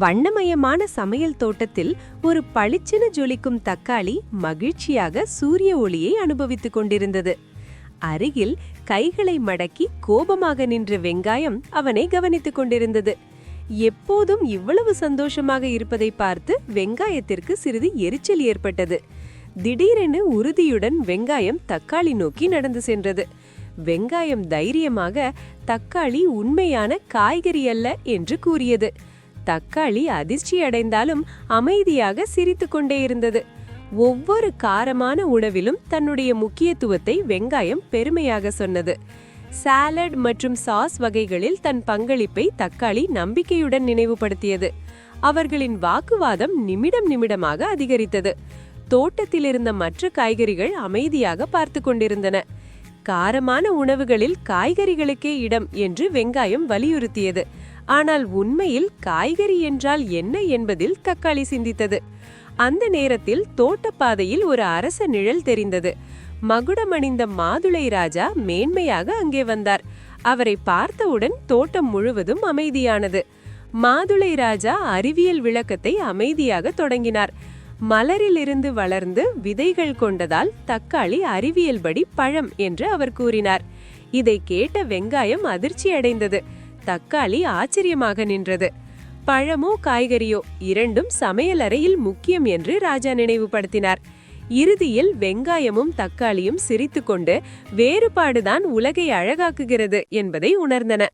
வண்ணமயமான சமையல் தோட்டத்தில் ஒரு பளிச்சென ஜொலிக்கும் தக்காளி மகிழ்ச்சியாக சூரிய ஒளியை அனுபவித்துக் கொண்டிருந்தது. அருகில் கைகளை மடக்கி கோபமாக நின்ற வெங்காயம் அவனை கவனித்துக் கொண்டிருந்தது. எப்போதும் இவ்வளவு சந்தோஷமாக இருப்பதை பார்த்து வெங்காயத்திற்கு சிறிது எரிச்சல் ஏற்பட்டது. திடீரென உறுதியுடன் வெங்காயம் தக்காளி நோக்கி நடந்து சென்றது. வெங்காயம் தைரியமாக தக்காளி உண்மையான காய்கறி அல்ல என்று கூறியது. தக்காளி அதிர்ச்சி அடைந்தாலும் அமைதியாக சிரித்து கொண்டே இருந்தது. ஒவ்வொரு காரமான உணவிலும் தன்னுடைய முக்கியத்துவத்தை வெங்காயம் பெருமையாக சொன்னது. சாலட் மற்றும் சாஸ் வகைகளில் தன் பங்களிப்பை தக்காளி நம்பிக்கையுடன் நினைவுபடுத்தியது. அவர்களின் வாக்குவாதம் நிமிடமாக அதிகரித்தது. தோட்டத்தில் இருந்த மற்ற காய்கறிகள் அமைதியாக பார்த்து கொண்டிருந்தன. காரமான உணவுகளில் காய்கறிகளுக்கே இடம் என்று வெங்காயம் வலியுறுத்தியது. ஆனால் உண்மையில் காய்கறி என்றால் என்ன என்பதில் தக்காளி சிந்தித்தது. அந்த நேரத்தில் தோட்டப்பாதையில் ஒரு அரச நிழல் தெரிந்தது. மகுடமணிந்த மாதுளை ராஜா மேன்மையாக அங்கே வந்தார். அவரை பார்த்தவுடன் தோட்டம் முழுவதும் அமைதியானது. மாதுளை ராஜா அறிவியல் விளக்கத்தை அமைதியாக தொடங்கினார். மலரிலிருந்து வளர்ந்து விதைகள் கொண்டதால் தக்காளி அறிவியல்படி பழம் என்று அவர் கூறினார். இதை கேட்ட வெங்காயம் அதிர்ச்சி அடைந்தது. தக்காளி ஆச்சரியமாக நின்றது. பழமோ காய்கறியோ இரண்டும் சமையலறையில் முக்கியம் என்று ராஜா நினைவுபடுத்தினார். இறுதியில் வெங்காயமும் தக்காளியும் சிரித்துக்கொண்டு வேறுபாடுதான் உலகை அழகாக்குகிறது என்பதை உணர்ந்தன.